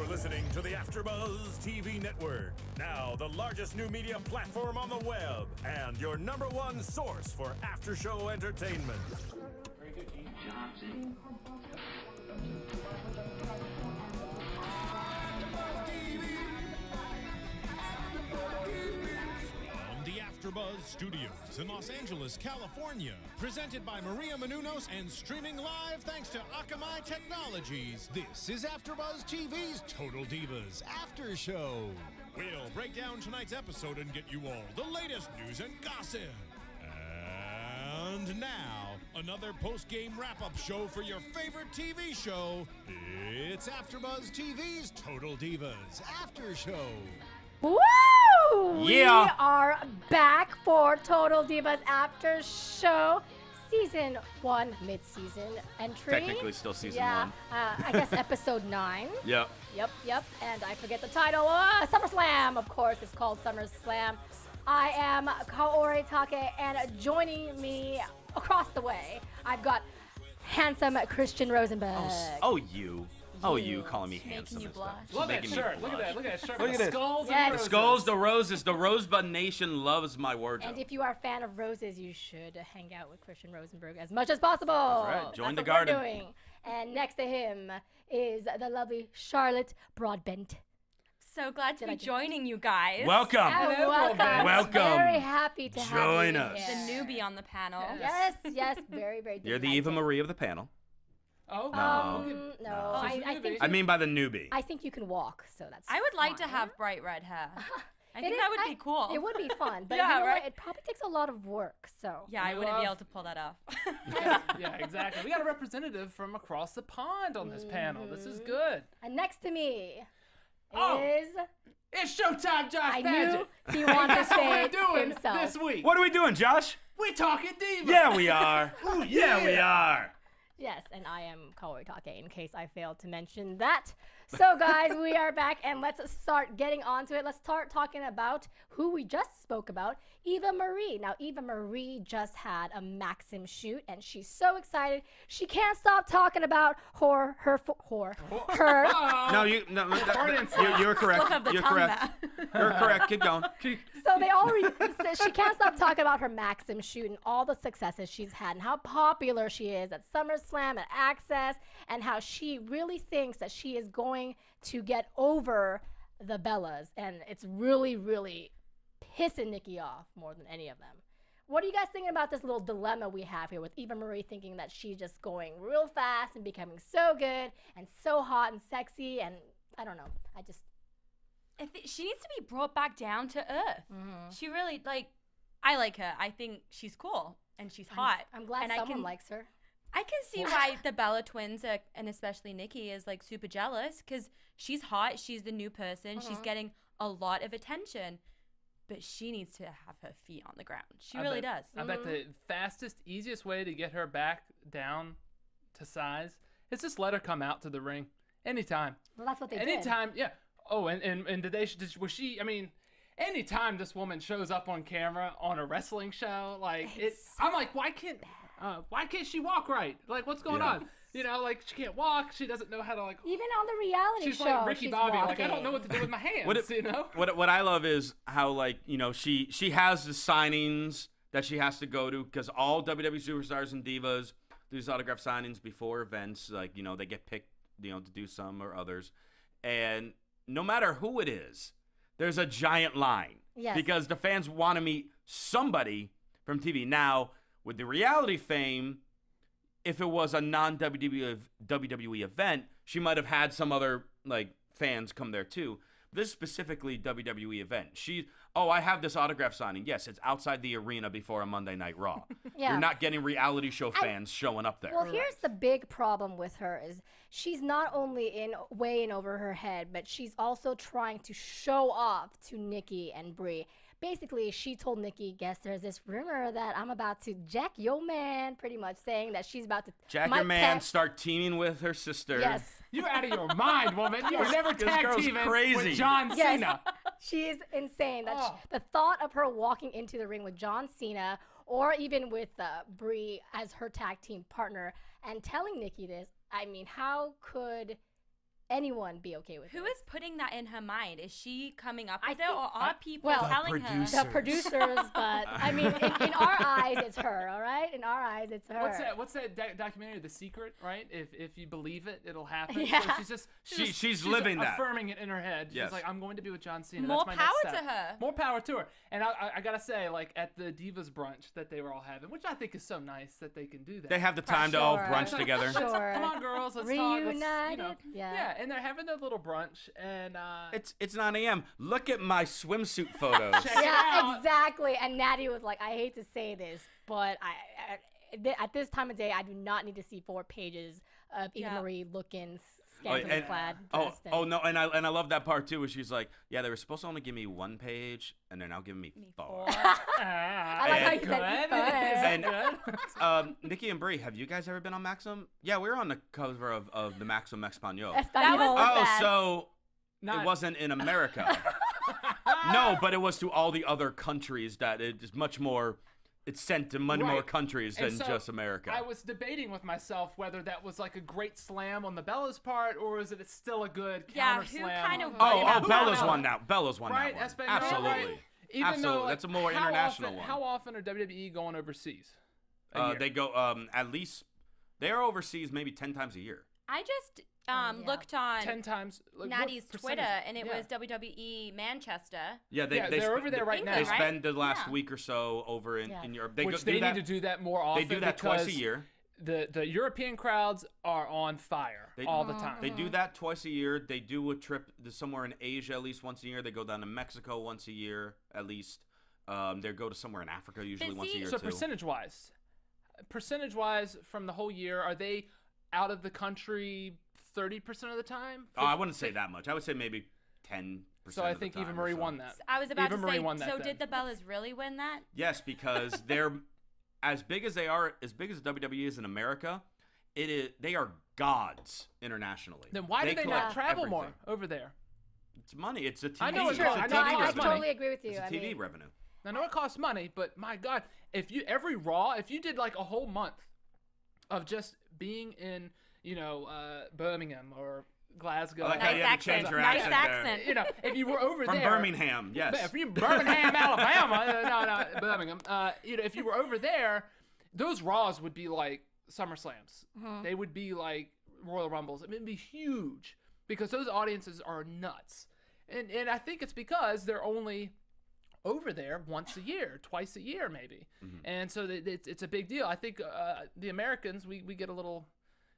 You're listening to the AFTERBUZZ TV network. Now, the largest new media platform on the web, and your #1 source for after-show entertainment. Very good, Keith. From the AFTERBUZZ Studios in Los Angeles, California, presented by Maria Menounos and streaming live thanks to Akamai Technologies. This is AFTERBUZZ TV's Total Divas After Show. We'll break down tonight's episode and get you all the latest news and gossip. And now, another post-game wrap-up show for your favorite TV show. It's AFTERBUZZ TV's Total Divas After Show. Woo! Yeah. We are back for Total Divas After Show. Season 1, mid-season entry. Technically still season 1. I guess episode 9. Yep. Yep. And I forget the title. SummerSlam, of course. It's called SummerSlam. I am Kaori Takee, and joining me across the way, I've got handsome Christian Rosenberg. You calling me handsome. Making you blush. Look Look at that shirt. Look at that. Look at that shirt. Look with at the it. skulls Yes. and The roses. skulls, the roses, the Rosebud Nation loves my wardrobe. And if you are a fan of roses, you should hang out with Christian Rosenberg as much as possible. That's right. Join the That's what garden. we're doing. And next to him is the lovely Charlotte Broadbent. So glad to be joining you guys. Welcome. Oh, welcome. Welcome. Very happy to Join have you us. The here. newbie on the panel. Yes, very, very You're the delighted. Eva Marie of the panel. Oh, No, I think I mean by the newbie. I think you can walk, so that's I would like to fine. have bright red hair. I It think is- that would be cool. It would be fun, but Yeah, you know right? what? It probably takes a lot of work, so. Yeah, I wouldn't be able to pull that off. yeah, exactly. We got a representative from across the pond on this panel. This is good. And next to me Oh. is... It's showtime, Josh I Padgett. knew he wanted to Guess what say we're it doing himself. this week? What are we doing, Josh? We're talking divas. Yeah, we are. Ooh, Yeah, we are. Yes, and I am Kaori Takee, in case I failed to mention that. So, guys, we are back, and let's start getting onto it. Let's start talking about who we just spoke about, Eva Marie. Now, Eva Marie just had a Maxim shoot, and she's so excited. She can't stop talking about her. No, you're correct. Slip of the You're tongue correct. You're correct. Keep going. So they all she can't stop talking about her Maxim shoot and all the successes she's had and how popular she is at SummerSlam, at Access, and how she really thinks that she is going to get over the Bellas, and it's really, really pissing Nikki off more than any of them. What are you guys thinking about this little dilemma we have here with Eva Marie thinking that she's just going real fast and becoming so good and so hot and sexy, and I don't know, She needs to be brought back down to earth. She really, I like her. I think she's cool and she's hot. I'm glad and someone likes her. I can see why the Bella twins, and especially Nikki, is super jealous because she's hot. She's the new person. She's getting a lot of attention. But she needs to have her feet on the ground. She really does. I bet the fastest, easiest way to get her back down to size is just let her come out to the ring anytime. Well, that's what they did. Anytime, yeah. Oh, and did they? Was she? I mean, anytime this woman shows up on camera on a wrestling show, I'm like, why can't she walk right? Like, what's going on? You know, she can't walk. She doesn't know how to Even on the reality She's show, like Ricky Bobby. walking. I don't know what to do with my hands. What I love is how she has the signings that she has to go to because all WWE superstars and divas do these autograph signings before events. They get picked to do some or others, and no matter who it is, there's a giant line. Yes. Because the fans want to meet somebody from TV. Now, with the reality fame, if it was a non-WWE event, she might have had some other fans come there too. This is specifically WWE event. I have this autograph signing. Yes, it's outside the arena before a Monday Night Raw. Yeah. You're not getting reality show fans showing up there. Well, here's the big problem with her is she's not only way in over her head, but she's also trying to show off to Nikki and Brie. Basically, she told Nikki, guess there's this rumor that I'm about to jack your man, pretty much saying that she's about to Jack your man, start teaming with her sister. Yes. You're out of your mind, woman. You were never This tag girl's teaming crazy. with John Yes. Cena. She is insane. That Oh. the thought of her walking into the ring with John Cena or even with Brie as her tag team partner and telling Nikki this, I mean, how could anyone be okay with Who it? is putting that in her mind? Is she coming up I with it, think- or are people well, telling producers. her? The producers, but I mean, in our eyes, it's her. All right, in our eyes, it's her. What's that documentary, The Secret? Right? If you believe it, it'll happen. Yeah. So she's She's living that. affirming it in her head. She's Yes. like, I'm going to be with John Cena. More That's my power next to step. her. More power to her. And I gotta say, like at the Divas brunch that they were all having, which I think is so nice that they can do that. They have the time to all Sure. brunch together. Sure. Come on, girls, let's talk. Let's, Reunited. yeah. Yeah. And they're having their little brunch, and It's 9 a.m. Look at my swimsuit photos. Check it Yeah, out. exactly. And Nattie was like, I hate to say this, but at this time of day, I do not need to see 4 pages of Eva Yeah. Marie looking scantily and- clad. Oh, dressed in- oh no, and I love that part too, where she's like, yeah, they were supposed to only give me 1 page, and they're now giving me 4. I like how you said And- good. Nikki and Brie, have you guys ever been on Maxim? Yeah, we were on the cover of the Maxim Espanol. That was the Oh, best. so Not- it wasn't in America. No, but it was to all the other countries that it is much more. It's sent to many more Right. countries And than so just America. I was debating with myself whether that was like a great slam on the Bella's part, or is it still a good Yeah, counter who slam? kind of Oh, won that Bella's battle? won that. Bella's won Right, that one. Espanol, Absolutely. right? Even Absolutely. though, like, That's a more how international often, one. How often are WWE going overseas? A year? They go at least they're overseas maybe 10 times a year. I just yeah. looked on 10 times. Like, what Nattie's percentage? Twitter, and it Yeah. was WWE Manchester. Yeah, Yeah, they're over there right now. They England, right? spend the last Yeah. week or so over in Yeah. Europe. Which do they that, need to do that more often. They do that twice a because year. The European crowds are on fire all the time. They do that twice a year. They do a trip to somewhere in Asia at least once a year. They go down to Mexico once a year at least. They go to somewhere in Africa usually once a see- year So too. percentage wise, from the whole year, are they out of the country 30% of the time? Oh, I wouldn't say that much. I would say maybe 10%. So I think Eva Marie won that. I was about Eva to Marie say, won that so then. did the Bellas really win that? Yes, because they're as big as they are, as big as WWE is in America. They are gods internationally. Then why do they collect not travel more everything. over there? It's money. It's a TV. I know it's it's true. a I TV know it I costs revenue. money. totally agree with you. It's a I TV mean, revenue. I know it costs money, but my God, if you did like a whole month of just being in, Birmingham or Glasgow, I like how you had to change your Nice accent there. accent. if you were over From there, Birmingham, yes. If you're in Birmingham, Alabama, no, Birmingham. If you were over there, those Raws would be like SummerSlams. They would be like Royal Rumbles. I mean, it'd be huge because those audiences are nuts, and I think it's because they're only over there once a year, twice a year, maybe, and so it's a big deal. I think the Americans we get a little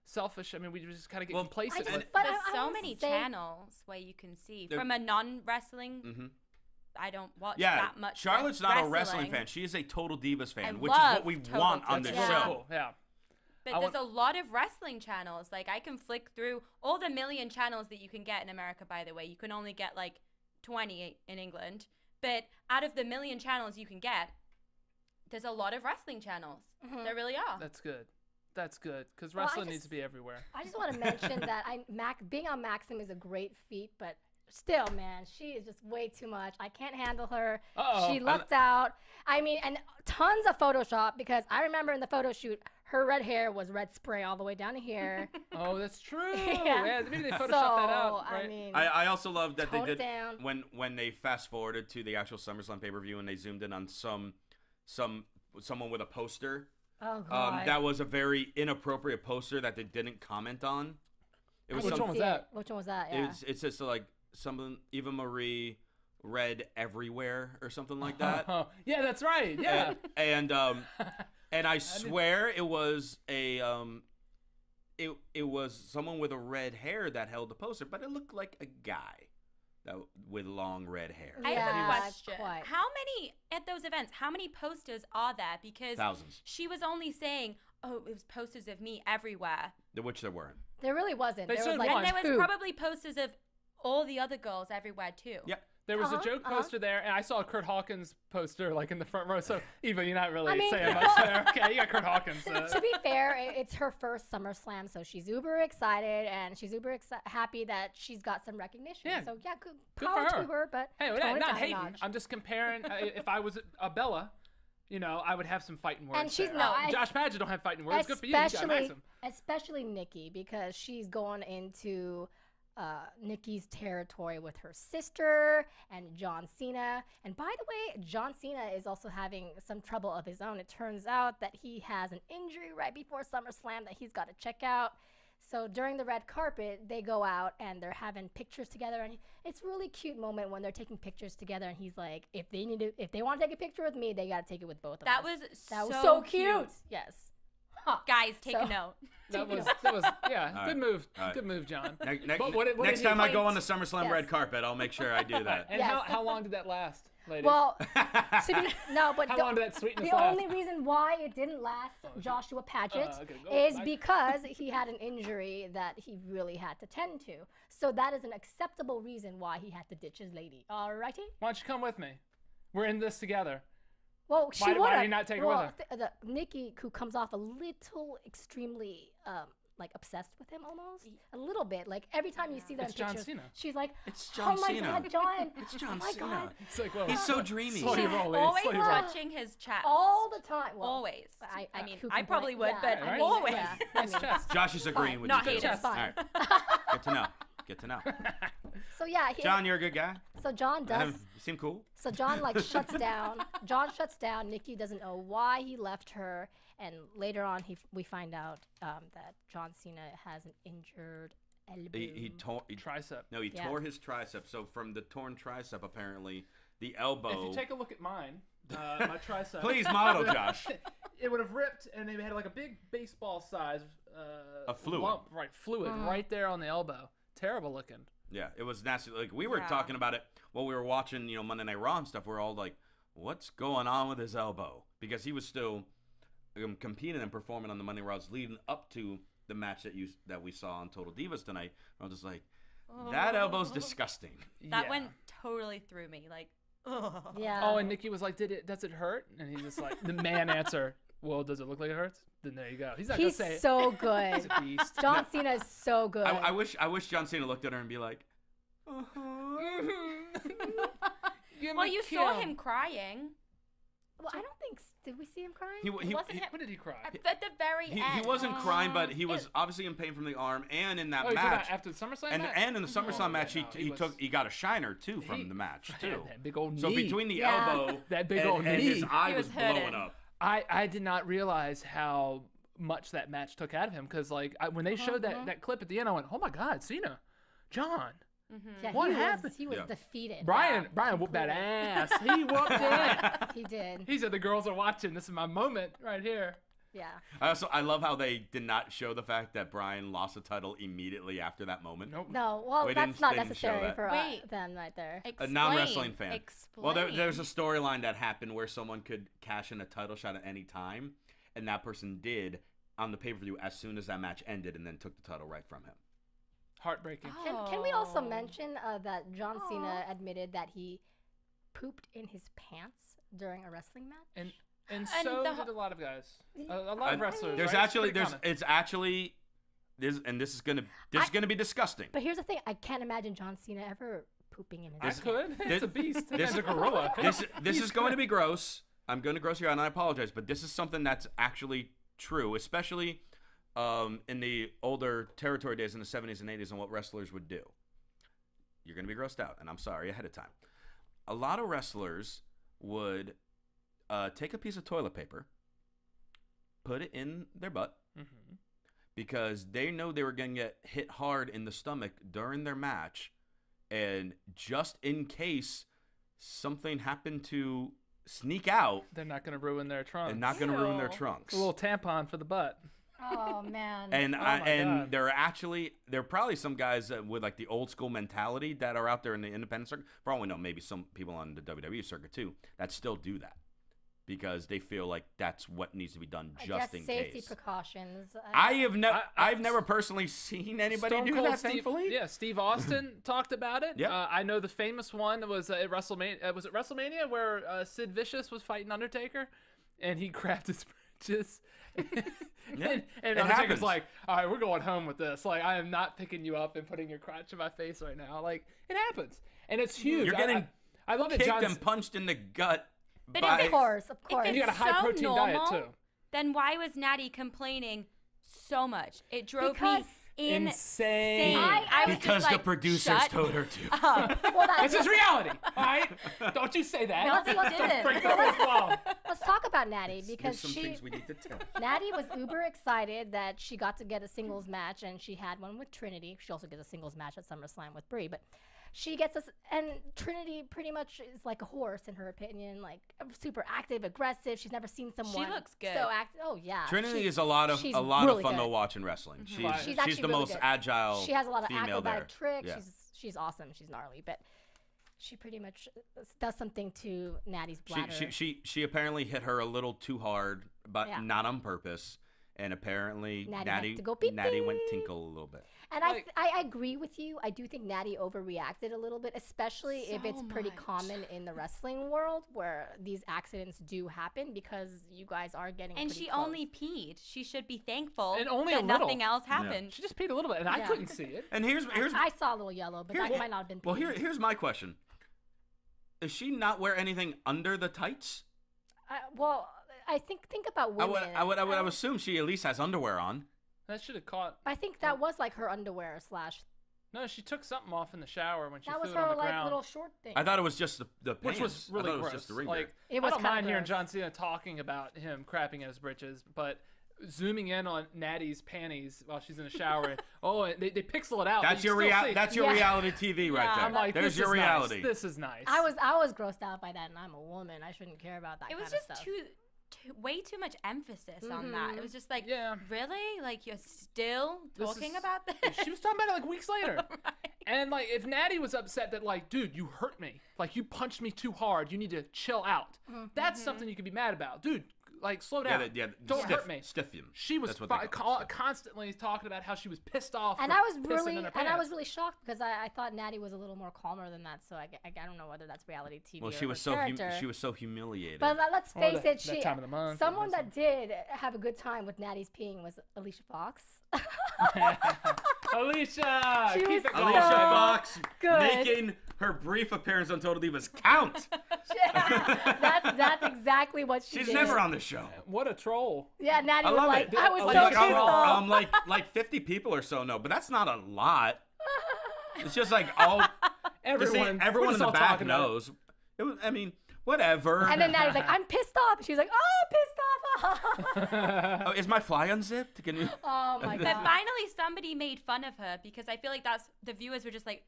selfish. I mean, we just kind of get complacent. with but There's I so would many say- channels where you can see There- from a non-wrestling. I don't watch Yeah, that much. Charlotte's not a wrestling fan. She is a Total Divas fan, I which is love what we Total want on the Divas. That's Yeah. show. cool. Yeah. But I there's want- a lot of wrestling channels. Like I can flick through all the million channels that you can get in America. By the way, you can only get like 20 in England. But out of the million channels you can get, there's a lot of wrestling channels. There really are. That's good. That's good because Well, I wrestling needs just- to be everywhere. I just want to mention that being on Maxim is a great feat, but still, man, she is just way too much. I can't handle her. Uh-oh. She lucked out. I mean, and tons of Photoshop because I remember in the photo shoot, her red hair was red spray all the way down to here. Oh, that's true. Yeah. Yeah, maybe they photoshopped So, that out. Right? I mean, I also love that they Tone it did down. when they fast forwarded to the actual SummerSlam pay-per-view and they zoomed in on someone with a poster. oh god. That was a very inappropriate poster that they didn't comment on. It was Which I one didn't was see that? it. Which one was that? Yeah. It's just like something Eva Marie read everywhere or something like that. Yeah, that's right. Yeah. and I swear it was a it was someone with a red hair that held the poster, but it looked like a guy with long red hair. I have Yeah, a question. quite. How many at those events? How many posters are there? Because Thousands, she was only saying, "Oh, it was posters of me everywhere," which there weren't. There really wasn't. They There said was like one. and there was two. probably posters of all the other girls everywhere too. Yep. There was a joke Uh-huh. poster there, and I saw a Kurt Hawkins poster like in the front row. So, Eva, you're not really I mean, saying much there. Okay, you got Kurt Hawkins. To be fair, it's her first SummerSlam, so she's uber excited and she's uber happy that she's got some recognition. Yeah. So yeah, good Good power for her. to her. But Hey, tone not it down a hating. notch. I'm just comparing. If I was a Bella, I would have some fighting words. And she's there. not- Josh Padgett don't have fighting words. Good for you. You got Maxim. Especially Nikki because she's going into Nikki's territory with her sister and John Cena. And by the way, John Cena is also having some trouble of his own. It turns out that he has an injury right before SummerSlam that he's got to check out. So during the red carpet, they go out and they're having pictures together, and it's a really cute moment when they're taking pictures together. And he's like, "If they want to take a picture with me, they got to take it with both of us." That was so cute. Yes. Huh. Guys, take a note. That was yeah, good move. Good move, John. Next time I go on the SummerSlam red carpet, I'll make sure I do that. And how long did that last, ladies? Well, but how long did that sweetness the last? only reason why it didn't last, Joshua Padgett, is because he had an injury that he really had to tend to. So that is an acceptable reason why he had to ditch his lady. Alrighty? Why don't you come with me? We're in this together. Well, she would. Why did you not take her with her? Nikki, who comes off a little extremely like obsessed with him almost a little bit. Like every time you see that It's in John pictures, Cena. she's like, It's John "Oh my Cena. God, John! It's John oh my Cena. God!" It's like, well, He's so dreamy. slow your She's roll, ladies. always Slow your roll. touching his chest. All the time. Well, Always. I mean, who I can probably blame- would, but I mean, always. yeah, I mean, Chest. Josh is agreeing with Not you. hating. it's fine. All right. Good to know. Good to know. So yeah, John, you're a good guy. So John does. You seem cool. So John like shuts down. John shuts down. Nikki doesn't know why he left her, and later on we find out that John Cena has an injured elbow. He tore Tricep. No, he tore his tricep. So from the torn tricep, apparently, the elbow. If you take a look at mine, my tricep. Please model, Josh. It would have ripped, and they had like a big baseball size A fluid. lump, fluid right there on the elbow. Terrible looking. Yeah, it was nasty. Like we were talking about it while we were watching, Monday Night Raw and stuff. We're all like, "What's going on with his elbow?" Because he was still competing and performing on the Monday Night Raws leading up to the match that we saw on Total Divas tonight. I was just like, that elbow's disgusting. That went totally through me. Like, ugh. Yeah. Oh, and Nikki was like, does it hurt? And he's just like, the man answer, well, does it look like it hurts? Then there you go. He's not going He's to say so good. He's a beast. John Cena is so good. I wish John Cena looked at her and be like, Well, you saw him crying. Well, I don't think. Did we see him crying? When did he cry? At the very end. He wasn't crying, but he was obviously in pain from the arm, and in that Oh, match, after the SummerSlam and match? and in the SummerSlam match, yeah, no, he got a shiner too from the match too. That big old knee. So between the Yeah. elbow, That big and, old and his knee. eye He was was blowing hurting. up. I did not realize how much that match took out of him, because like when they showed that clip at the end, I went, oh my God, Cena, John. Yeah, What he happened? Was, he was Yeah. defeated. Brian whooped that ass. He whooped it. He did. He said, the girls are watching. This is my moment right here. Yeah. I love how they did not show the fact that Brian lost the title immediately after that moment. Nope. No, well, We that's didn't- not they didn't show necessary that. for Wait. them right there. A non-wrestling fan. Explain. Well, there's a storyline that happened where someone could cash in a title shot at any time, and that person did on the pay-per-view as soon as that match ended, and then took the title right from him. Heartbreaking. Can we also mention that John Cena admitted that he pooped in his pants during a wrestling match? And so did a lot of guys. A lot of wrestlers. There's right? actually It's pretty common. this is gonna be disgusting. But here's the thing: I can't imagine John Cena ever pooping in his I pants. could. It's a beast. This It's a gorilla. This is going to be gross. I'm going to gross you out, and I apologize, but this is something that's actually true, especially in the older territory days in the 70s and 80s, and what wrestlers would do. You're going to be grossed out, and I'm sorry ahead of time. A lot of wrestlers would take a piece of toilet paper, put it in their butt, because they know they were going to get hit hard in the stomach during their match, and just in case something happened to sneak out, They're not going to ruin their trunks. and not going to ruin their Ew. trunks. A little tampon for the butt. Oh man. And my God. there are probably some guys with like the old school mentality that are out there in the independent circuit. For all we know, maybe some people on the WWE circuit too that still do that because they feel like that's what needs to be done I just guess in safety case. precautions. I've never personally seen anybody Stone do Cold that. Steve, Thankfully, yeah, Steve Austin talked about it. Yeah. I know the famous one was at WrestleMania. Was it WrestleMania where Sid Vicious was fighting Undertaker, and he grabbed his britches. Yeah, and it Undertaker's happens. like, all right, we're going home with this. Like, I am not picking you up and putting your crotch in my face right now. Like, it happens, and it's huge. You're getting I love that kicked John's. and punched in the gut. But by, if Of course. If And you got a it's high so protein normal, diet too. then why was Nattie complaining so much? It drove Because me insane. I was Because just the like, producers shut told her to. Well, This is reality, all right? Don't you say that. No, they didn't. Break the fourth wall. let's talk about Nattie There's because some things we need to tell. Nattie was uber excited that she got to get a singles match, and she had one with Trinity. She also gets a singles match at SummerSlam with Brie, but she gets us, and Trinity pretty much is like a horse in her opinion, like super active, aggressive. She's never seen someone looks good. so active. Oh yeah, Trinity is a lot of she's fun really to good. watch in wrestling. Right. She's She's actually the really most good. agile. She has a lot of female acrobatic there. tricks. Yeah. She's awesome. She's gnarly, but she pretty much does something to Nattie's bladder. She apparently hit her a little too hard, but Yeah. not on purpose. And apparently Nattie had Nattie to go beep, went beep. tinkle a little bit. And Like- I agree with you. I do think Nattie overreacted a little bit, especially if it's So pretty much. common in the wrestling world where these accidents do happen because you guys are getting And pretty she close. only peed. She should be thankful And only that a little. nothing else happened. She just peed a little bit, and I Yeah. couldn't see it. And here's I saw a little yellow, but that might not have been. well pee. here's my question. Does she not wear anything under the tights? Well, I think about I women. would assume she at least has underwear on. That should have caught. I think that was like her underwear slash. No, she took something off in the shower when she That was threw it on her the like ground. little short thing. I thought it was just the pants. Which was really I thought it gross. was just the ring Like, It was I don't kinda mind hearing gross. John Cena talking about him crapping at his britches, but zooming in on Nattie's panties while she's in the shower, and they pixel it out. but That's you your can still see. That's your Yeah. reality TV right Yeah, there. I'm like, There's this your is reality. Nice. This is nice. I was grossed out by that, and I'm a woman. I shouldn't care about that. It was kind of just stuff. way too much emphasis on that. Mhm. It was just like, Yeah. really? Like, you're still This talking is- about this? She was talking about it like weeks later. Right. And like, if Nattie was upset that like, dude, you hurt me, like you punched me too hard, you need to chill out. That's something you could be mad about, dude. Like, slow down. Don't hurt me. Stiff him. She was That's what they call it, stiff. constantly talking about how she was pissed off. And for I was pissing really, in her and I was pants. really shocked because I thought Nattie was a little more calmer than that. So I don't know whether that's reality TV. Well, or she her was so character. she was so humiliated. But let's Or face that it, she time of the month, someone or that did have a good time with Nattie's peeing was Alicia Fox. Alicia, She keep was it so going. Alicia Fox good. making her brief appearance on Total Divas count. that's exactly what she She's did. never on the show. What a troll. Yeah, Nattie I was love like, it. I was so Alicia pissed Fox. off. Like 50 people or so know, but that's not a lot. It's just like all Everyone, everyone we're in just the all back talking about it. knows. It was, I mean, whatever. And then Nattie's like, I'm pissed off. She was like, oh, pissed off. Oh, is my fly unzipped? Can you? Oh my But god. finally, somebody made fun of her because I feel like that's the viewers were just like,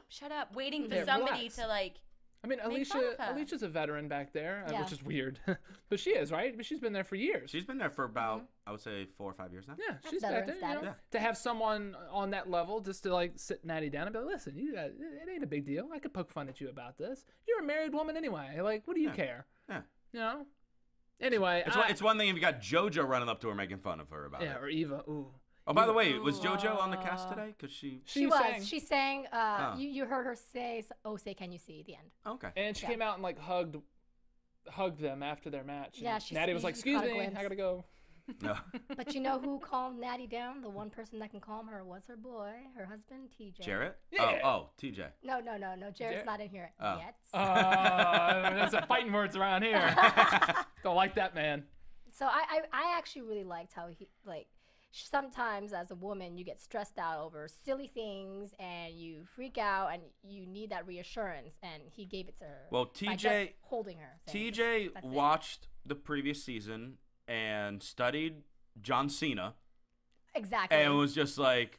shut up, waiting for Yeah, somebody relax. to like. I mean, Make fun of her. Alicia's a veteran back there, Yeah. which is weird, but she is, right? But she's been there for years. She's been there for about, I would say, 4 or 5 years now. Yeah, That's she's back veteran there. You know? status. To have someone on that level just to like sit Nattie down and be like, listen, it ain't a big deal. I could poke fun at you about this. You're a married woman anyway. Like, what do you Yeah. care? Yeah. You know? Anyway, It's one thing if you got JoJo running up to her making fun of her about yeah, it. or Eva. Ooh. Oh, by the way, was JoJo on the cast today? Because She sang. was. She sang. Oh. You heard her say, "Oh, say can you see?" At the end. Okay. And she Yeah. came out and like hugged them after their match. Yeah, And she- Nattie was like, you "Excuse caught a me, glimpse. I gotta go." No. But you know who calmed Nattie down? The one person that can calm her was her boy, her husband, TJ. Jarrett? Yeah. Oh, TJ. No. Jared's not in here Oh. yet. There's some fighting words around here. Don't like that man. So I actually really liked how he like. Sometimes as a woman you get stressed out over silly things and you freak out and you need that reassurance, and he gave it to her. Well, by just TJ holding her. saying, TJ "That's it." watched the previous season and studied John Cena Exactly. and was just like,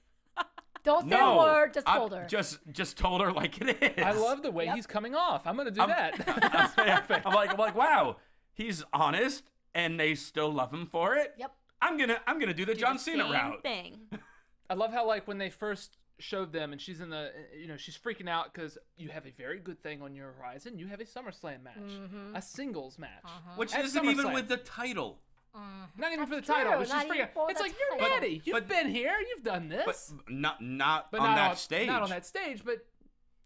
Don't say no, a word, just I hold her. Just told her like it is. I love the way Yep. he's coming off. I'm gonna do I'm- that. I'm like, wow, he's honest and they still love him for it. Yep. I'm gonna do the John Cena same route. thing. I love how like when they first showed them and she's in the, she's freaking out because you have a very good thing on your horizon. You have a SummerSlam match, Mm-hmm. a singles match, Which At isn't even SummerSlam. with the title. Not even for the That's title, true, but she's not freaking even out. for It's the like, you're title. Nattie. You've but- been here. You've done But this. not But on not that stage. Not on that stage, but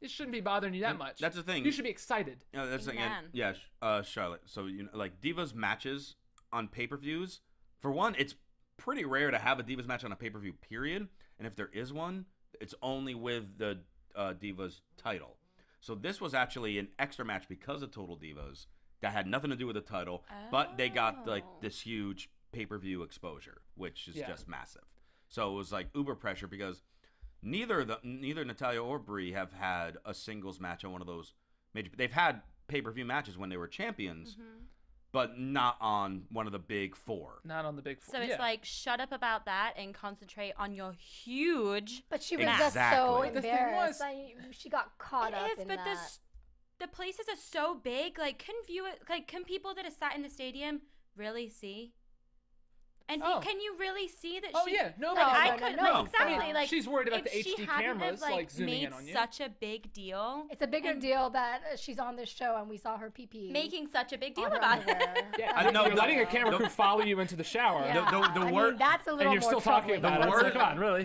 it shouldn't be bothering you that much. That's the thing. You should be excited. That's the thing. And, Amen. yeah, Charlotte. So like Divas matches on pay-per-views. For one, it's pretty rare to have a Divas match on a pay-per-view. Period. And if there is one, it's only with the Divas title. So this was actually an extra match because of Total Divas that had nothing to do with the title, but they got like Oh. this huge pay-per-view exposure, which is Yeah. just massive. So it was like uber pressure because neither Natalya or Brie have had a singles match on one of those major. They've had pay-per-view matches when they were champions, but not on one of the big four. Not on the big four. So it's like, shut up about that and concentrate on your huge. But she was match. just so Exactly. The thing embarrassed. was- She got caught up in But that. the places are so big. Like, can people that are sat in the stadium really see? And Oh. can you really see that? Oh she, yeah, no, Like, I no, could, no, like, no. exactly. I mean, Like, she's worried about if the she HD hadn't cameras have, like zooming made in on you. such a big deal. It's a bigger and deal that she's on this show and we saw her pee-pee. Making such a big deal on her about it. underwear. Yeah, I know, you're the- letting a camera the- crew follow you into the shower. Yeah. The I wor- mean, that's a little And you're more still talking troubling. about it. It's like, wor- come on, really?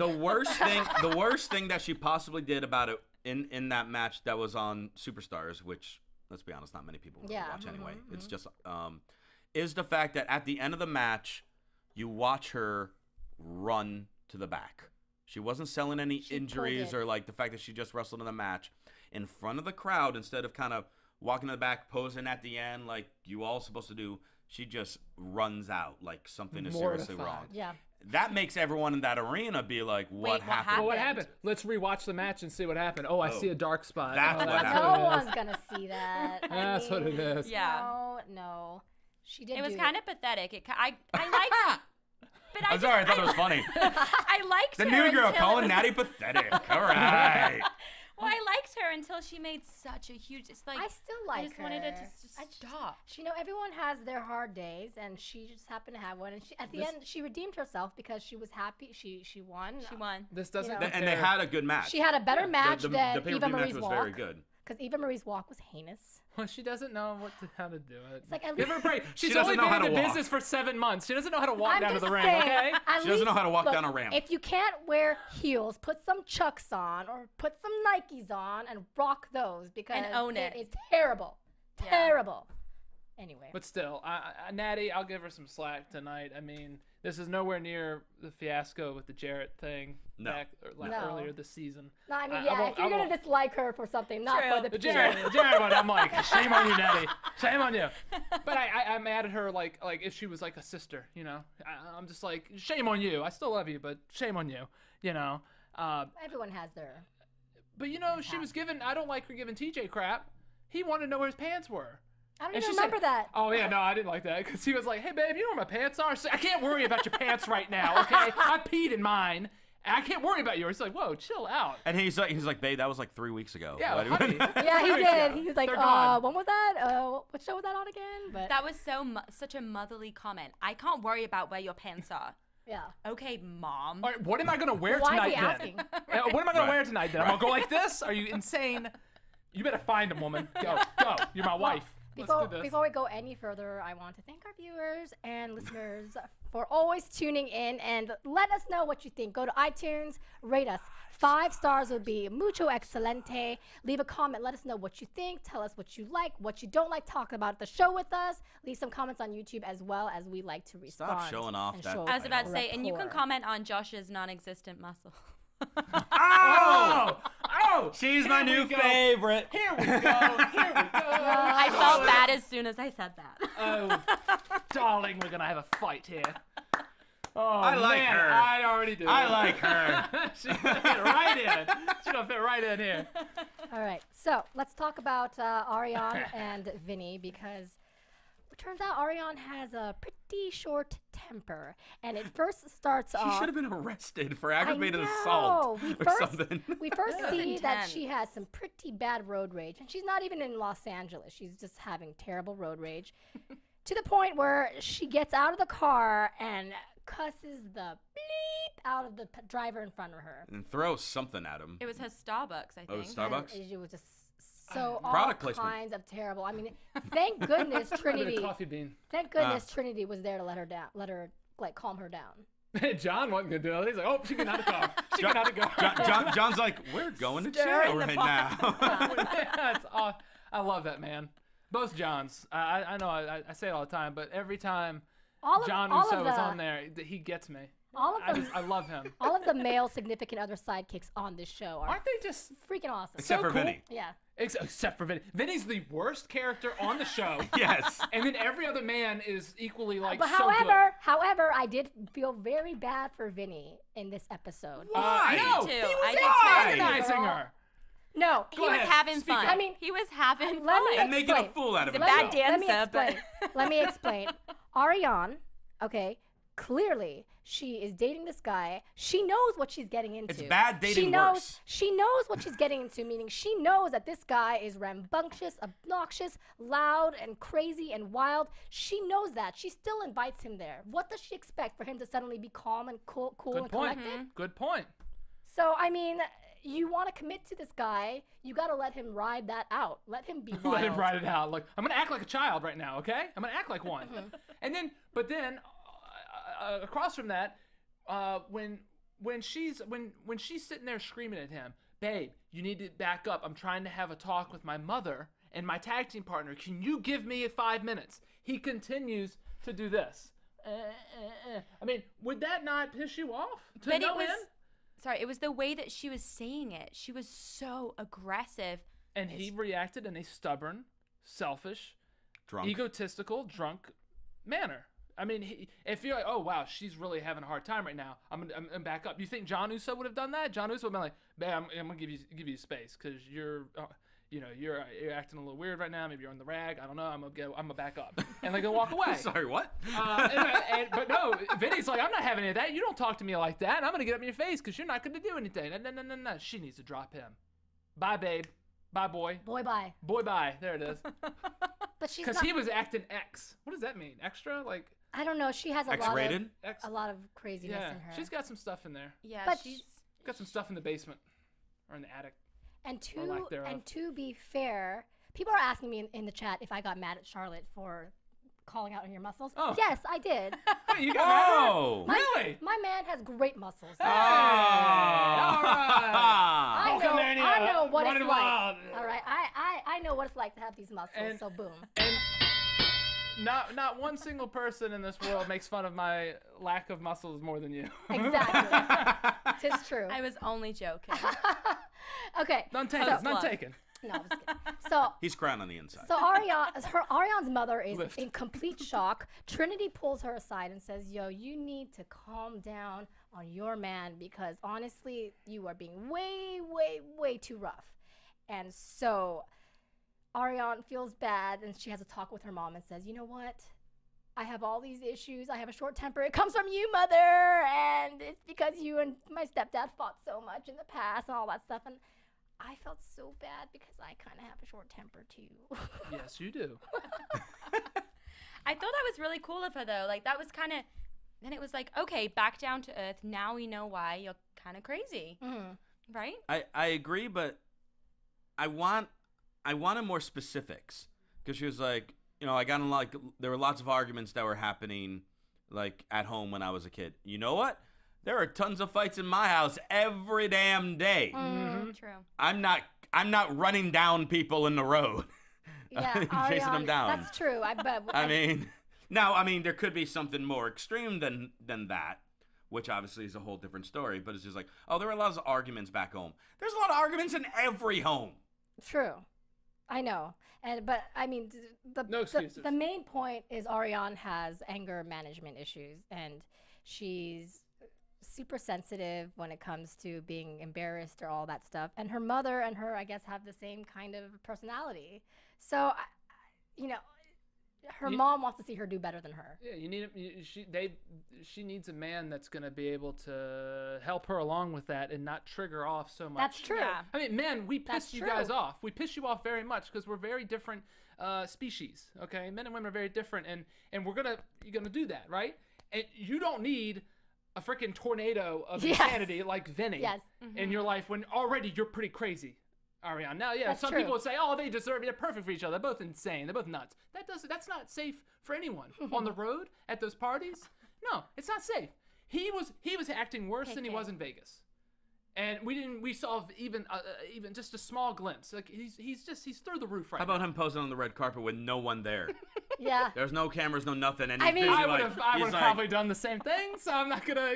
The worst thing that she possibly did about it in that match that was on Superstars, which, let's be honest, not many people will Yeah, watch anyway. It's just is the fact that at the end of the match, you watch her run to the back. She wasn't selling any She injuries pulled it. or like the fact that she just wrestled in the match in front of the crowd instead of kind of walking to the back, posing at the end like you all supposed to do. She just runs out like something is seriously Mortified. wrong. Yeah. That makes everyone in that arena be like, Wait, what what happened? Well, what happened? happened? Let's rewatch the match and see what happened. Oh, I Oh, see a dark spot. that's Oh, what that's happened. what No it is. one's gonna see that. I That's what it mean, is. Yeah. No. She did. It was do kind of pathetic. I like. But I'm sorry, I thought it was funny. I liked The her new girl until- calling Nattie pathetic. All right. Well, I liked her until she made such a huge. It's like I still like I just her. wanted it to I just- stop. You know, everyone has their hard days, and she just happened to have one. And she, at the end, she redeemed herself because she was happy. She won. She won. This doesn't You know. And they compare- had a good match. She had a better match the than pay-per-view Eva match Marie's was walk. very good. Because Eva Marie's walk was heinous. Well, she doesn't know how to do it. It's like, at Give her a least- break. She's doesn't only know been how in to the walk. business for 7 months. She doesn't know how to walk I'm down to just the ring, saying, okay? at She doesn't know least- how to walk look, down a ramp. If you can't wear heels, put some Chucks on or put some Nikes on and rock those because own it. It's terrible. Yeah. Terrible. Anyway. But still, Nattie, I'll give her some slack tonight. I mean, this is nowhere near the fiasco with the Jarrett thing No. earlier this season. No, I mean, I yeah, won't- if you're I going won't. to dislike her for something, not True. for the The Jarrett. Jarrett one, I'm like, shame on you, Nattie. Shame on you. But I'm mad at her like if she was like a sister, you know. I'm just like, shame on you. I still love you, but shame on you, you know. Everyone has their... But you know, she was given. I don't like her giving TJ crap. He wanted to know where his pants were. I don't And even she said- remember that. Oh yeah, no, I didn't like that because he was like, "Hey babe, you know where my pants are? So I can't worry about your pants right now, okay? I peed in mine. And I can't worry about yours." He's like, "Whoa, chill out." And he's like, babe, that was like 3 weeks ago. Yeah, Why do- honey. Yeah, he Sorry, did. yeah. He was like, They're gone. when was that? What show was that on again? But That was such a motherly comment. I can't worry about where your pants are. yeah. Okay, mom. All right, what am I gonna wear Why is tonight he then? asking? What am I gonna Right. wear tonight then? I'm gonna go like this? Are you insane? You better find him, woman. Go. You're my wife. Let's do this. Before we go any further, I want to thank our viewers and listeners for always tuning in and let us know what you think. Go to iTunes, rate us. 5 stars would be mucho excelente. Leave a comment. Let us know what you think. Tell us what you like, what you don't like. Talk about the show with us. Leave some comments on YouTube as well, as we like to respond. showing off and that show I was about to say, rapport. and you can comment on Josh's non-existent muscle. Oh! She's my Here new we go. favorite. Here we go. Here we go. I felt bad as soon as I said that. Oh, darling, we're gonna have a fight here. Oh, I like man, her. I already do. I like her. She's gonna fit right in. She's gonna fit right in here. All right, so let's talk about Ariane and Vinnie because it turns out Ariane has a pretty short temper, and it first starts She off. should have been arrested for I aggravated know. assault We or first, something. We first That's see that she intense. has some pretty bad road rage, and she's not even in Los Angeles. She's just having terrible road rage, to the point where she gets out of the car and cusses the bleep out of the driver in front of her. And throw something at him. It was her Starbucks, I think. Oh, it was Starbucks? And it was just so all Product placement. kinds of terrible. I mean, thank goodness A bit Trinity. of coffee bean. Thank goodness Trinity was there to let her like calm her down. John wasn't gonna do it. He's like, "Oh, she can out of car. She can out of car." John's like, we're going to Stir jail in the right pot. now. Yeah, it's aw- I love that man. Both Johns. I know I say it all the time, but every time All John of Russo is the- on there, he gets me. All of them, I love him. all of the male significant other sidekicks on this show are Aren't they just freaking awesome. Except for cool? Vinnie. Yeah. Except for Vinnie. Vinnie's the worst character on the show. Yes. And then every other man is equally like But so however, I did feel very bad for Vinnie in this episode. Why? No, too. he I was did too. antagonizing her. No. He was ahead, having speak fun. up. I mean, he was having let fun. me And making a explain. fool out of He's a himself. bad Let me dancer, but- explain. Let me explain. Ariane, okay, clearly she is dating this guy. She knows what she's getting into. It's bad dating she knows, worse. She knows what she's getting into, meaning she knows that this guy is rambunctious, obnoxious, loud, and crazy and wild. She knows that. She still invites him there. What does she expect for him to suddenly be calm and cool Good and point. collected? Good point. So, I mean, you want to commit to this guy, you got to let him ride that out. Let him be wild. Let him ride it out. Like, I'm gonna act like a child right now, okay? I'm gonna act like one. And then, but then, across from that, when she's sitting there screaming at him, babe, you need to back up. I'm trying to have a talk with my mother and my tag team partner. Can you give me 5 minutes? He continues to do this. I mean, would that not piss you off? To But no it was, end? sorry, it was the way that she was saying it. She was so aggressive. And he reacted in a stubborn, selfish, Drunk. egotistical, drunk manner. I mean, if you're like, oh wow, she's really having a hard time right now, I'm back up. You think John Uso would have done that? John Uso would have been like, "Babe, I'm gonna give you space because you're acting a little weird right now. Maybe you're on the rag. I don't know. I'm gonna back up," and they're gonna walk away. Sorry, what? But no, Vinny's like, I'm not having any of that. You don't talk to me like that. I'm gonna get up in your face because you're not gonna do anything. No. She needs to drop him. Bye, babe. Bye, boy. Boy, bye. Boy, bye. There it is. But she's Because not, he was acting X. What does that mean? Extra? Like I don't know. She has X-rated? X? a lot of craziness Yeah, in her. she's got some stuff in there. Yeah, But she's Got some stuff in the basement or in the attic. And Or lack thereof. to be fair, people are asking me in the chat if I got mad at Charlotte for calling out on your muscles. Oh. Yes, I did. Hey, you got mad at her? Oh! Really? My man has great muscles. All right. I know, Hulkamania, I know what it's running like. wild. All right, I know what it's like to have these muscles. And- so boom. And not one single person in this world makes fun of my lack of muscles more than you. Exactly. Tis true. I was only joking. Okay. None taken. Post None love. taken. No, I'm just kidding. So He's crying on the inside. So Ariane's mother is Lift. in complete shock. Trinity pulls her aside and says, "Yo, you need to calm down on your man because honestly, you are being way, way, way too rough." And so Ariane feels bad and she has a talk with her mom and says, "You know what? I have all these issues. I have a short temper. It comes from you, mother, and it's because you and my stepdad fought so much in the past and all that stuff." And I felt so bad because I kind of have a short temper too. Yes, you do. I thought that was really cool of her though. Like that was kind of. Then it was like, okay, back down to earth. Now we know why you're kind of crazy, right? I agree, but I wanted more specifics because she was like, I got in there were lots of arguments that were happening like at home when I was a kid. You know what? There are tons of fights in my house every damn day. True. I'm not running down people in the road. Yeah, chasing Ariane, them down. That's true. I mean, there could be something more extreme than that, which obviously is a whole different story. But it's just like, oh, there are lots of arguments back home. There's a lot of arguments in every home. True. I know. But I mean, No excuses. the main point is Ariane has anger management issues, and she's super sensitive when it comes to being embarrassed or all that stuff. And her mother and her, I guess, have the same kind of personality. So, her mom wants to see her do better than her. Yeah, she needs a man that's gonna be able to help her along with that and not trigger off so much. That's true. Yeah. I mean, men, we piss That's you true. guys off. We piss you off very much because we're very different species. Okay, men and women are very different, and you're gonna do that, right? And you don't need a freaking tornado of Yes. insanity like Vinny Yes. in your life when already you're pretty crazy, Ariane. Now, yeah, That's some true. people would say, "Oh, they deserve it. They're perfect for each other. They're both insane. They're both nuts." That's not safe for anyone on the road at those parties. No, it's not safe. He was acting worse than he was in Vegas. And we saw even just a small glimpse. Like he's through the roof right How now. about him posing on the red carpet with no one there? Yeah. There's no cameras, no nothing, and he's I mean, busy, I like, would he's have like, probably done the same thing, so I'm not gonna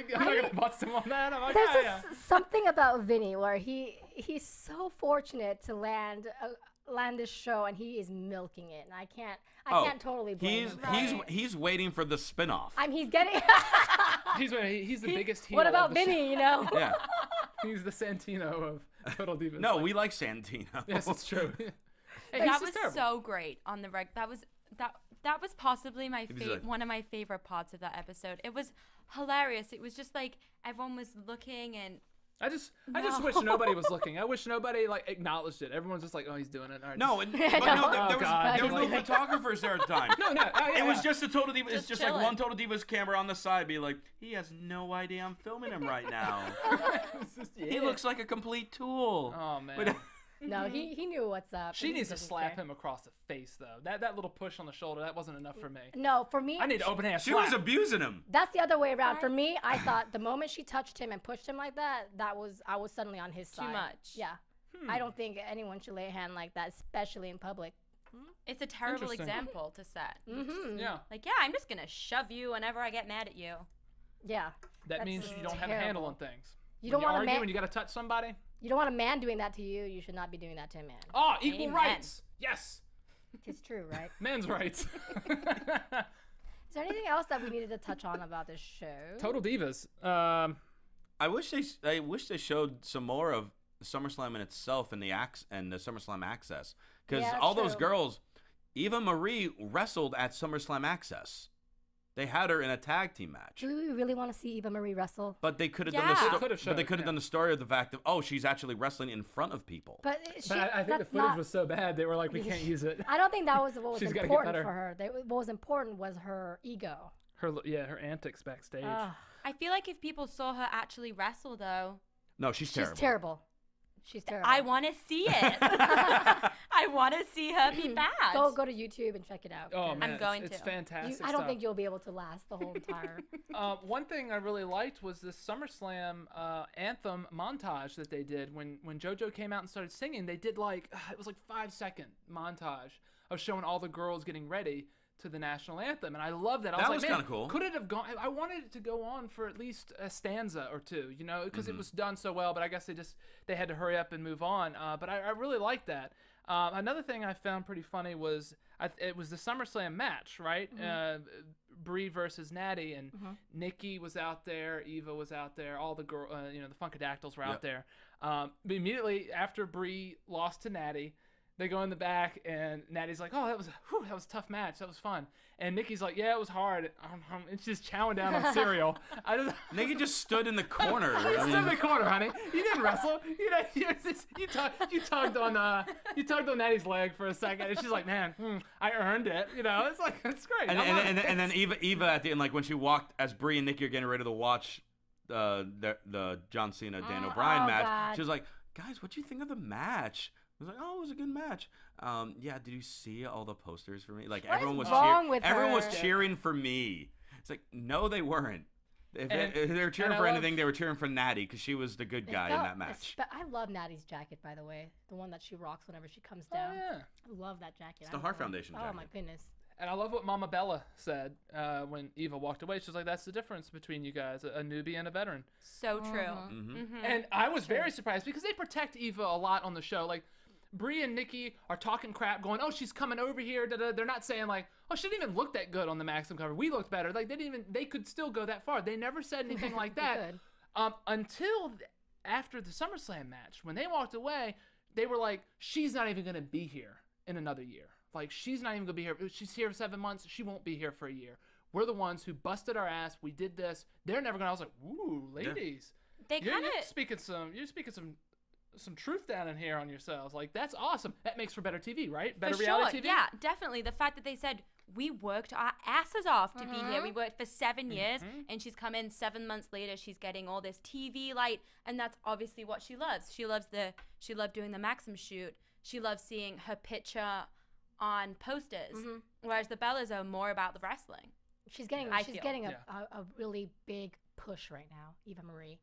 bust him on that. I'm like, There's yeah. something about Vinny where he's so fortunate to land this show, and he is milking it, and I can't totally blame him. He's waiting for the spinoff. He's getting. He's the biggest heel. What about of the Vinny? You know. Yeah. He's the Santino of Total Divas. No, we like Santino. Yes, it's true. Hey, That he's was terrible. so great on the reg. That was possibly my like- one of my favorite parts of that episode. It was hilarious. It was just like everyone was looking, and I just wish nobody was looking. I wish nobody like acknowledged it. Everyone's just like, oh, he's doing it. All right, No, just- but no, there God. was no photographers there at the time. no. It was just a Total Divas. It's Just just like chilling. one Total Divas camera on the side, be like, he has no idea I'm filming him right now. He looks like a complete tool. Oh man. But- No, he knew what's up. She He needs to doesn't slap care. him across the face though. That little push on the shoulder, that wasn't enough for me. No, for me, I need to open hand She slap. was abusing him. that's the other way around. For me, I thought the moment she touched him and pushed him like that, I was suddenly on his side. Too much. Yeah. I don't think anyone should lay a hand like that, especially in public. it's a terrible Interesting. example to set. Mm-hmm. Yeah. Like, yeah, I'm just gonna shove you whenever I get mad at you. Yeah. That That's means you don't have a handle terrible. on things. You When don't want a argue man. and you got to touch somebody. You don't want a man doing that to you. You should not be doing that to a man. Oh, equal Amen. rights. Yes. It's true, right? Men's rights. Is there anything else that we needed to touch on about this show? Total Divas. I wish they showed some more of SummerSlam in itself and the SummerSlam Access, because Yeah, all those true. girls, Eva Marie wrestled at SummerSlam Access. They had her in a tag team match, Do we really want to see Eva Marie wrestle? but they could have Yeah. done They the could've but they showed, could have yeah. done the story of the fact that she's actually wrestling in front of people. But she, But I think the that's footage not, was so bad they were like, we can't use it. I don't think that was what was She's gotta get important better. for her. What was important was her ego. Her antics backstage. I feel like if people saw her actually wrestle, though, No, she's She's terrible. terrible. She's terrible. I want to see it. I want to see her be bad. Go to YouTube and check it out. Oh man, going it's to. fantastic. I don't stuff. think you'll be able to last the whole entire. One thing I really liked was this SummerSlam Anthem montage that they did when JoJo came out and started singing. They did it was like 5-second montage of showing all the girls getting ready to the national anthem, and I love that. I That was was like, man, kinda cool. Could it have gone? I wanted it to go on for at least a stanza or two, because it was done so well. But I guess they had to hurry up and move on. But I really liked that. Another thing I found pretty funny was it was the SummerSlam match, right? Brie versus Nattie, and Nikki was out there, Eva was out there, all the girl, the Funkadactyls were out there. But immediately after Brie lost to Nattie, they go in the back, and Nattie's like, "Oh, that was a tough match. That was fun." And Nikki's like, "Yeah, it was hard." It's just chowing down on cereal. Nikki just stood in the corner. You I stood mean, in the corner, honey. You didn't wrestle. You tugged on Nattie's leg for a second, and she's like, "Man, I earned it." It's like it's great. and then Eva at the end, like when she walked as Brie and Nikki are getting ready to watch the John Cena Dan O'Brien match, God. she was like, "Guys, what do you think of the match?" I was like, "Oh, it was a good match." Yeah, did you see all the posters for me? Like What everyone is was wrong with everyone was her? cheering for me. It's like, no, they weren't. If And- they were cheering and I for love- anything, they were cheering for Nattie because she was the good guy in that match. I love Nattie's jacket, by the way. The one that she rocks whenever she comes Oh, down. yeah. I love that jacket. It's the Heart Foundation Oh my jacket. goodness. And I love what Mama Bella said when Eva walked away. She was like, "That's the difference between you guys, a newbie and a veteran." So true. Mm-hmm. And I was very surprised because they protect Eva a lot on the show. Like, Brie and Nikki are talking crap, going, "Oh, she's coming over here." Da-da. They're not saying like, "Oh, she didn't even look that good on the Maxim cover. We looked better." Like they could still go that far. They never said anything like that Good. until after the SummerSlam match. When they walked away, they were like, "She's not even gonna be here in another year. Like, she's not even gonna be here. She's here 7 months. She won't be here for a year. We're the ones who busted our ass. We did this. They're never gonna." I was like, "Ooh, ladies, They you're kind speaking some truth down in here on yourselves. Like, that's awesome. That makes for better TV, right? Better for reality sure. TV. Yeah, definitely. The fact that they said we worked our asses off to be here. We worked for 7 years, and she's come in 7 months later. She's getting all this TV light, and that's obviously what she loves. She loved doing the Maxim shoot. She loves seeing her picture on posters, whereas the Bellas are more about the wrestling. She's getting I she's feel. getting Yeah. a really big push right now, Eva Marie.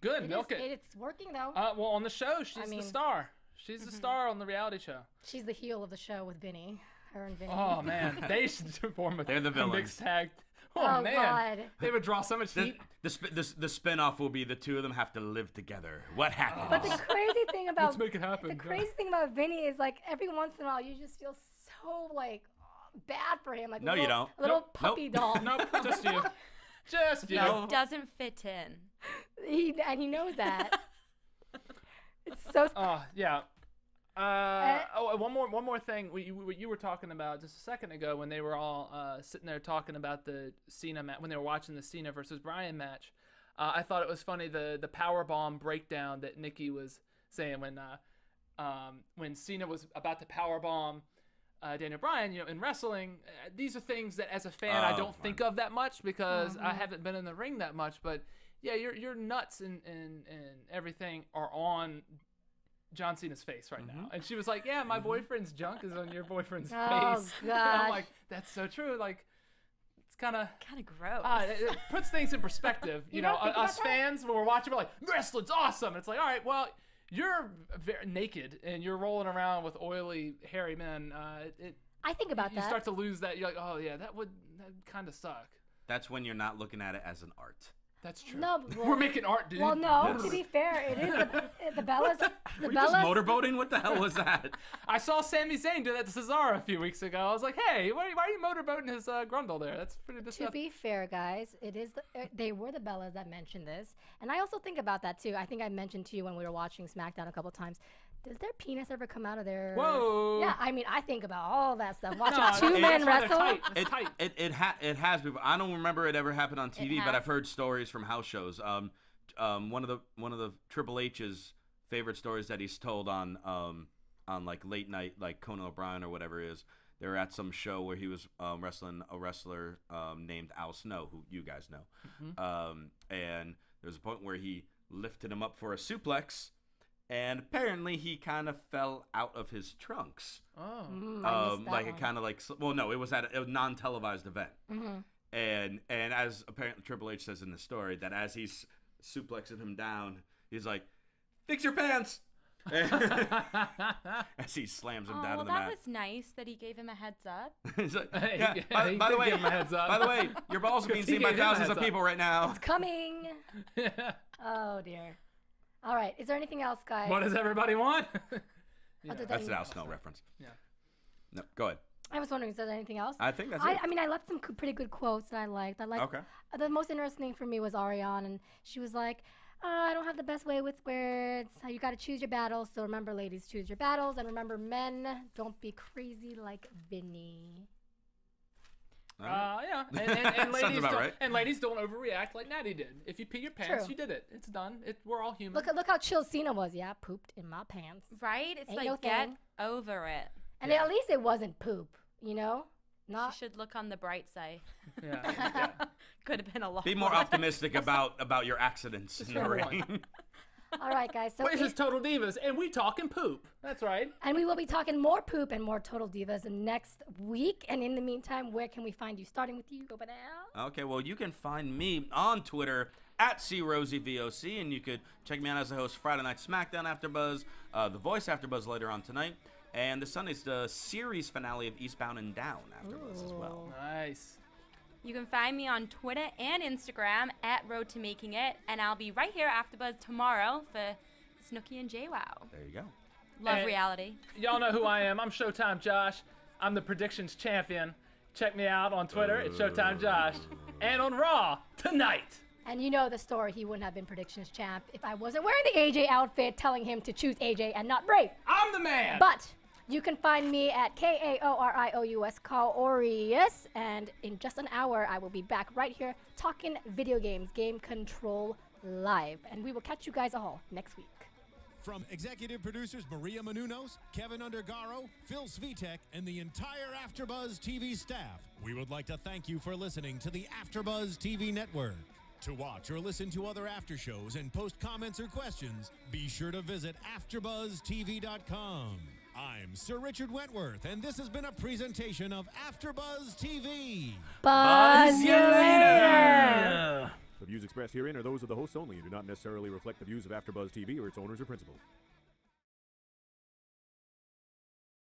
Good, milk it. It's working though. Well, on the show, she's the star. She's the star on the reality show. She's the heel of the show with Vinnie. Her and Vinnie. Oh man, they should form a They're the villains. mixed tag. Oh, man, God. they would draw so much heat. The spin-off will be the two of them have to live together. What happened? But the crazy thing about Let's make it happen. The crazy thing about Vinnie is like every once in a while you just feel so like bad for him. Like No, you don't. A little Nope. puppy doll. Nope, just you. Just you. This doesn't fit in. He knows that. It's so. Yeah. One more thing. What you were talking about just a second ago when they were all sitting there talking about the Cena match, when they were watching the Cena versus Bryan match. I thought it was funny the powerbomb breakdown that Nikki was saying when Cena was about to powerbomb Daniel Bryan. In wrestling, these are things that as a fan I don't think of that much because I haven't been in the ring that much. But yeah, your nuts and everything are on John Cena's face right now. And she was like, yeah, my boyfriend's junk is on your boyfriend's face. Oh, And gosh. I'm like, that's so true. Like, it's kind of Gross. it puts things in perspective. You know, don't think about us that? fans, when we're watching, we're like, wrestling's awesome. It's like, all right, well, you're very naked and you're rolling around with oily, hairy men. I think about you that. start to lose that. You're like, oh, yeah, that kind of suck. That's when you're not looking at it as an art. That's true. No, but we're making art, dude. Well, no. To be fair, it is the Bellas. The Were you just Bellas. motorboating? What the hell was that? I saw Sami Zayn do that to Cesaro a few weeks ago. I was like, hey, why are you motorboating his Grundle there? That's pretty To disgusting. be fair, guys, it is they were the Bellas that mentioned this, and I also think about that too. I think I mentioned to you when we were watching SmackDown a couple times. Does their penis ever come out of their? Whoa. Yeah, I mean, I think about all that stuff. Watching No, two men that's why they're wrestle. tight. It's tight. It has before. I don't remember it ever happened on TV, but has? I've heard stories from house shows. One of the Triple H's favorite stories that he's told on like late night, like Conan O'Brien or whatever it is. They were at some show where he was wrestling a wrestler named Al Snow, who you guys know. And there's a point where he lifted him up for a suplex. And apparently he kind of fell out of his trunks. Oh. I missed that Like one. it kind of like, well, no, it was at a non-televised event. And as apparently Triple H says in the story, that as he's suplexing him down, he's like, "Fix your pants!" As he slams him down well, on the that mat. was nice that he gave him a heads up. He's like, Hey, yeah, yeah, he by the did way, give him a heads up. by the way, your balls are being 'Cause he seen by gave him a thousands of heads up. people right now. It's coming. Oh dear. All right. Is there anything else, guys? What does everybody want? Other That's than- an Al Snow reference. Yeah. No, go ahead. I was wondering, is there anything else? I think that's it. I mean, I left some pretty good quotes that I liked. Okay. The most interesting thing for me was Ariane, and she was like, I don't have the best way with words. You got to choose your battles. So remember, ladies, choose your battles. And remember, men, don't be crazy like Vinnie. Yeah. And Sounds ladies about don't, right. and ladies don't overreact like Nattie did. If you pee your pants, True. you did it. It's done. We're all human. Look how chill Cena was. Yeah, pooped in my pants. Right? It's Ain't like, no get thing. over it. And at least it wasn't poop, you know? Not. You should look on the bright side. Yeah. Could have been a lot Be more worse. optimistic about your accidents in the ring. All right, guys. So This is Total Divas, and we talking poop. That's right. and we will be talking more poop and more Total Divas next week. And in the meantime, where can we find you? Starting with you, over there. Okay, well, you can find me on Twitter at CRosieVOC, and you could check me out as a host Friday Night SmackDown AfterBuzz, The Voice AfterBuzz later on tonight, and this Sunday's the series finale of Eastbound and Down AfterBuzz as well. Nice. You can find me on Twitter and Instagram at Road to Making It, and I'll be right here AfterBuzz tomorrow for Snooki and JWoww. There you go. Love And- reality. Y'all know who I am. I'm Showtime Josh. I'm the predictions champion. Check me out on Twitter at Showtime Josh, and on Raw tonight. And you know the story. He wouldn't have been predictions champ if I wasn't wearing the AJ outfit telling him to choose AJ and not Bray. I'm the man. But you can find me at KAORIOUS Kaorius, and in just an hour I will be back right here talking video games, Game Control Live, and we will catch you guys all next week. From executive producers Maria Menounos, Kevin Undergaro, Phil Svitek, and the entire AfterBuzz TV staff, we would like to thank you for listening to the AfterBuzz TV network. To watch or listen to other after shows and post comments or questions, be sure to visit AfterBuzzTV.com. I'm Sir Richard Wentworth, and this has been a presentation of AfterBuzz TV. Buzz you later! The music expressed herein are those of the hosts only and do not necessarily reflect the views of AfterBuzz TV or its owners or principals.